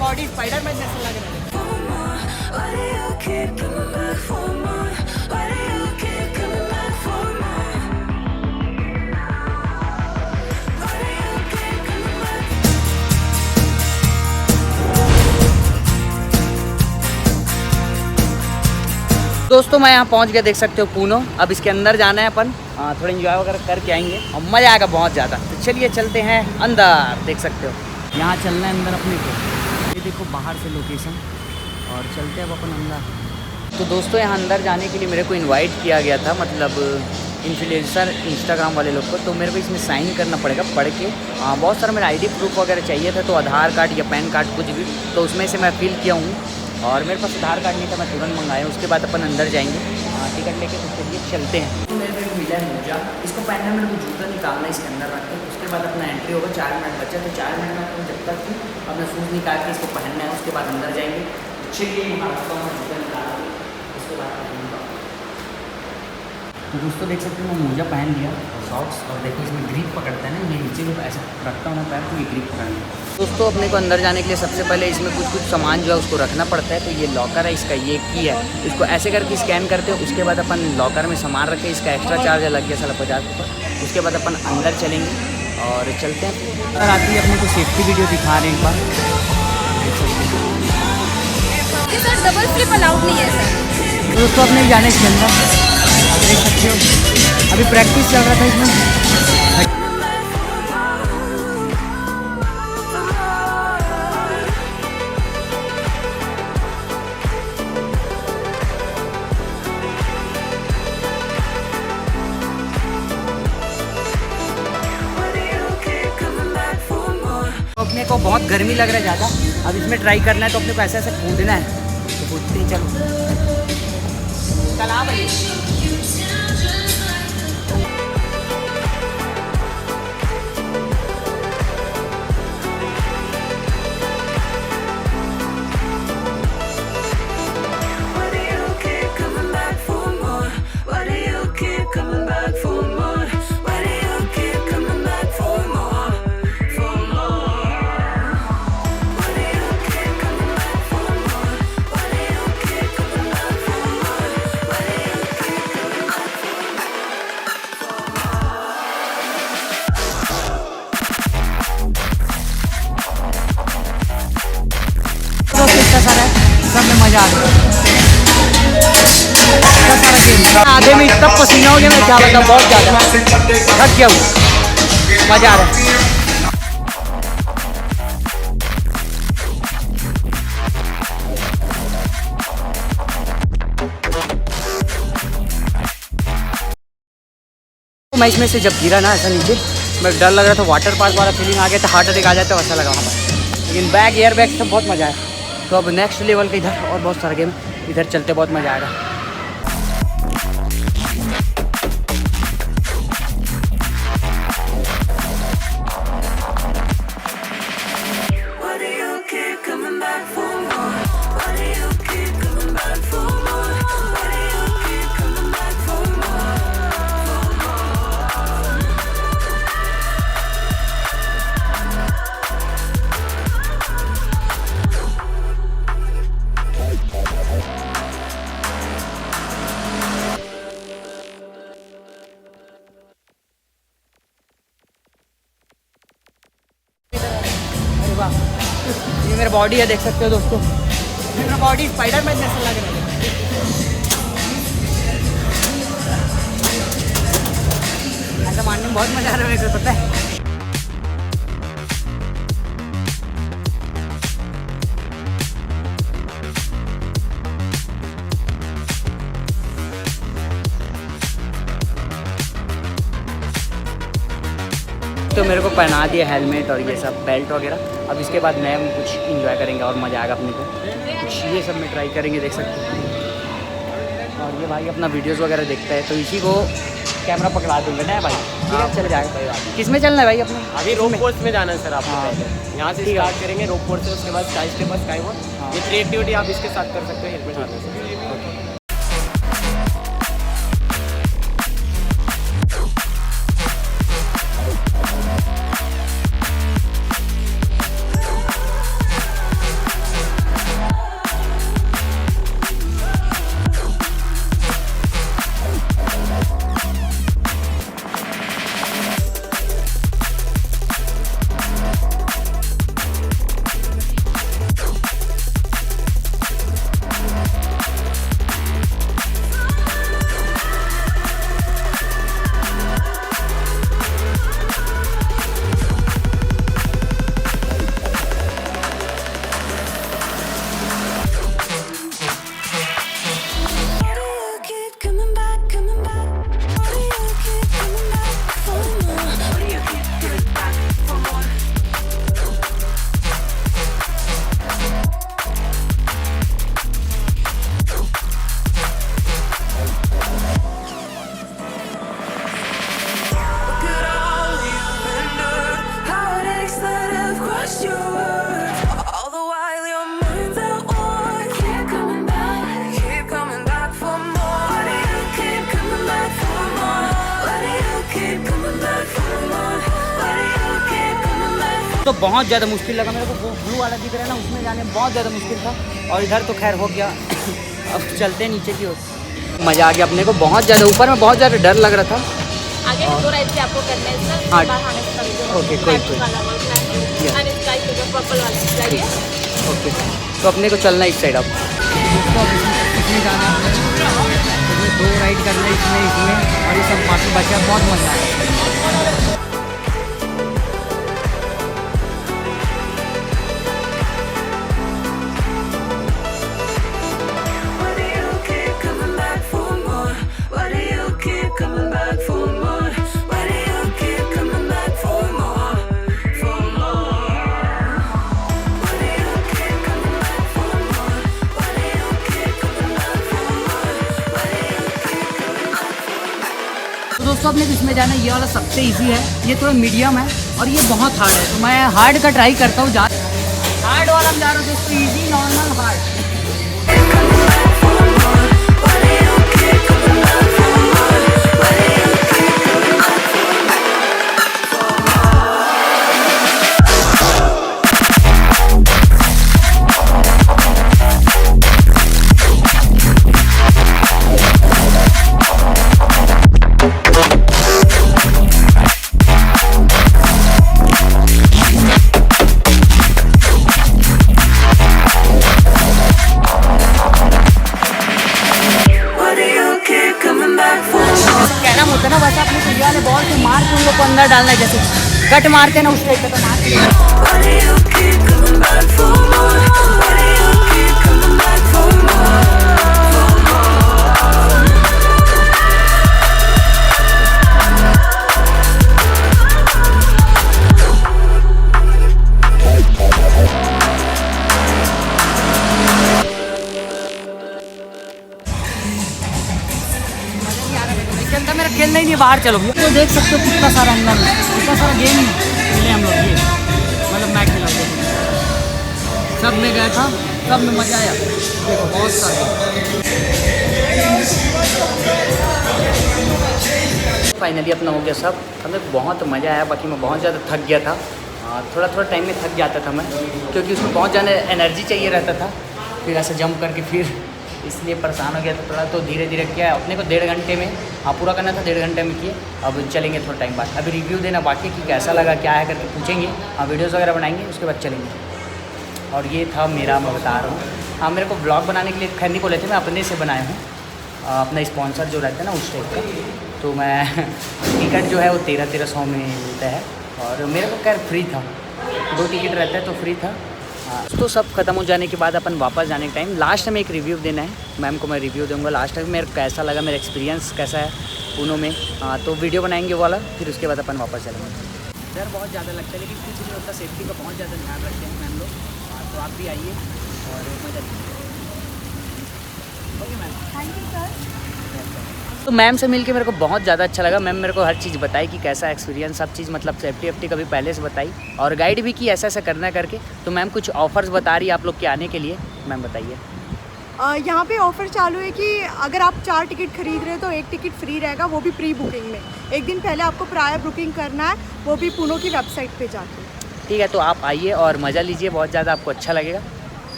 Body Spiderman जैसा लग रहा है। दोस्तों मैं यहाँ पहुँच गया, देख सकते हो पूनो। अब इसके अंदर जाना है अपन, थोड़ा एंजॉय वगैरह करके आएंगे और मज़ा आएगा बहुत ज़्यादा। तो चलिए चलते हैं अंदर। देख सकते हो यहाँ चलना है अंदर अपने को। ये देखो बाहर से लोकेशन, और चलते हैं अब अपन अंदर। तो दोस्तों यहाँ अंदर जाने के लिए मेरे को इन्वाइट किया गया था, मतलब इन्फ्लुएंसर इंस्टाग्राम वाले लोग को। तो मेरे को इसमें साइन करना पड़ेगा पढ़ के। बहुत सारा मेरा ID प्रूफ वगैरह चाहिए था, तो आधार कार्ड या पैन कार्ड कुछ भी, तो उसमें से मैं फिल किया हूँ। और मेरे पास आधार कार्ड नहीं था, मैं तुरंत मंगाया। उसके बाद अपन अंदर जाएंगे टिकट लेके, तो चलिए चलते हैं। तो मेरे को मिला है मोजा, इसको पहनना, मेरे को जूता निकालना है, इसके अंदर रख के उसके बाद अपना एंट्री होगा। 4 मिनट बचा, तो 4 मिनट में अपन जब तक अपना शूज़ निकाल के इसको पहनना है, उसके बाद अंदर जाएंगे। चलिए यहाँ रखता हूँ, जूता निकाल के उसके बाद पहनूँगा। तो दोस्तों देख सकते हो मैं मोजा पहन लिया और सॉक्स, और देखो इसमें ग्रिप पकड़ता है ना, ये नीचे को ऐसा रखता हूँ ना पैर, तो ये ग्रिप पकड़ना। दोस्तों अपने को अंदर जाने के लिए सबसे पहले इसमें कुछ सामान जो है उसको रखना पड़ता है। तो ये लॉकर है, इसका ये की है, इसको ऐसे करके स्कैन करते हो। उसके बाद अपन लॉकर में सामान रखते हैं, इसका एक्स्ट्रा चार्ज लग गया साला 50 रुपये। उसके बाद अपन अंदर चलेंगे और चलते हैं। अगर आती है अपने को सेफ्टी वीडियो दिखा रहे हैं एक बार। सर डबल फ्लिप अलाउड नहीं है सर। दोस्तों अपने जाने के अंदर देख सकते हो अभी प्रैक्टिस चल रहा था इसमें। अपने को बहुत गर्मी लग रहा है ज़्यादा, अब इसमें ट्राई करना है। तो अपने को ऐसे ऐसे कूदना है, तो कूदते ही चलो। चला भाई। सब में मजा आ गया। आधे में इतना पसीना हो गया, मैं क्या बताऊँ, बहुत ज़्यादा थक गया हूँ। मजा आ रहा है। मैं इसमें से जब गिरा ना ऐसा नीचे, मैं डर लग रहा था, वाटर पार्क वाला फीलिंग आ गया था, हार्ट अटैक आ जाता है वैसा लगा वहाँ पर। लेकिन बैग एयर बैग सब बहुत मज़ा आया। तो अब नेक्स्ट लेवल का इधर और बहुत सारा गेम, इधर चलते बहुत मज़ा आएगा। ये मेरा बॉडी है, देख सकते हो दोस्तों, मेरा बॉडी स्पाइडरमैन जैसा लग रहा है। ऐसा मारने में बहुत मजा आ रहा है मेरे को, पता है। तो मेरे को पहना दिया हेलमेट और ये सब बेल्ट वगैरह। अब इसके बाद नए कुछ इंजॉय करेंगे और मज़ा आएगा अपने को। कुछ ये सब में ट्राई करेंगे, देख सकते हैं। और ये भाई अपना वीडियोस वगैरह देखता है, तो इसी को कैमरा पकड़ा दूंगा ना भाई। ठीक है, चल जाएगा भाई। बात किस में चलना है भाई अपने? अभी रोप कोर्स में जाना है सर आपको। यहाँ से स्टार्ट करेंगे रोप कोर्स से, उसके बाद स्काई स्टेपर, स्काई वॉक। ये 3 एक्टिविटी आप इसके साथ कर सकते हो हेलमेट लगाने से। तो बहुत ज़्यादा मुश्किल लगा मेरे को, वो ब्लू वाला दिख रहा है ना, उसमें जाने में बहुत ज़्यादा मुश्किल था। और इधर तो खैर हो गया। अब चलते हैं नीचे की ओर। मज़ा आ गया अपने को, बहुत ज़्यादा ऊपर में बहुत ज़्यादा डर लग रहा था। आगे 2 राइड से आपको करना है सर। हाँ। बाहर आने से पहले ओके, कोई पर्पल वाला चाहिए। ओके, तो अपने को चलना है इस साइड। अब दोस्तों अब इसमें जाना है अपने को, इसमें 2 राइड करना है, इसमें और ये सब बाकी बचा, बहुत मज़ा आया। तो दोस्तों अपने को इसमें जाना है, ये वाला सबसे इजी है, ये थोड़ा मीडियम है और ये बहुत हार्ड है। तो मैं हार्ड का ट्राई करता हूँ। हार्ड वाला हम जा रहे हो दोस्तों, इजी, नॉर्मल, हार्ड। होता है ना वैसा अपने को ये वाले बॉल से मार के उन लोग को अंदर डालना है, जैसे कट मारते हैं ना उस टाइप का अंदर मेरा खेलना ही नहीं, बाहर चलो। तो देख सकते हो कितना सारा अंदर में, कितना सारा गेम खेले हम लोग। ये मतलब मैं खेला सब में गया था, सब में मज़ा आया। देखो बहुत सारे। फाइनली अपना हो गया सब, हमें बहुत मज़ा आया। बाकी मैं बहुत ज़्यादा थक गया था, थोड़ा टाइम में थक जाता था मैं, क्योंकि उसमें बहुत ज़्यादा एनर्जी चाहिए रहता था। फिर ऐसे जंप करके फिर इसलिए परेशान हो गया था थोड़ा। तो धीरे धीरे किया अपने को, 1.5 घंटे में पूरा करना था, 1.5 घंटे में किए। अब चलेंगे थोड़ा टाइम बाद, अभी रिव्यू देना बाकी कि कैसा लगा क्या है करके पूछेंगे। वीडियोज़ वगैरह बनाएंगे, उसके बाद चलेंगे। और ये था मेरा, मैं बता रहा हूँ, मेरे को ब्लॉग बनाने के लिए खैर नहीं बोले थे, मैं अपने से बनाया हूँ। अपना स्पॉन्सर जो रहता है ना उस टाइप का। तो मैं टिकट जो है वो 1300 में मिलता है, और मेरे को खैर फ्री था, 2 टिकट रहता है तो फ्री था। तो सब खत्म हो जाने के बाद अपन वापस जाने के टाइम लास्ट में एक रिव्यू देना है। मैम को मैं रिव्यू दूंगा लास्ट में, मेरे कैसा लगा, मेरा एक्सपीरियंस कैसा है पूनों में। तो वीडियो बनाएंगे वो वाला, फिर उसके बाद अपन वापस चलेंगे। डर बहुत ज़्यादा लगता है, लेकिन कुछ नहीं होता, सेफ्टी का बहुत ज़्यादा ध्यान रखते हैं मैम लोग। तो आप भी आइए और मज़ा लीजिए। Okay ma'am, thank you sir. तो मैम से मिलके मेरे को बहुत ज़्यादा अच्छा लगा। मैम मेरे को हर चीज़ बताई कि कैसा एक्सपीरियंस, सब चीज़ मतलब सेफ्टी कभी पहले से बताई, और गाइड भी की ऐसा ऐसा करना करके। तो मैम कुछ ऑफर्स बता रही है आप लोग के आने के लिए, मैम बताइए। यहाँ पे ऑफ़र चालू है कि अगर आप 4 टिकट खरीद रहे हो तो 1 टिकट फ्री रहेगा, वो भी प्री बुकिंग में। 1 दिन पहले आपको प्रायर बुकिंग करना है, वो भी पूनो की वेबसाइट पे जाके। ठीक है, तो आप आइए और मज़ा लीजिए, बहुत ज़्यादा आपको अच्छा लगेगा।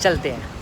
चलते हैं।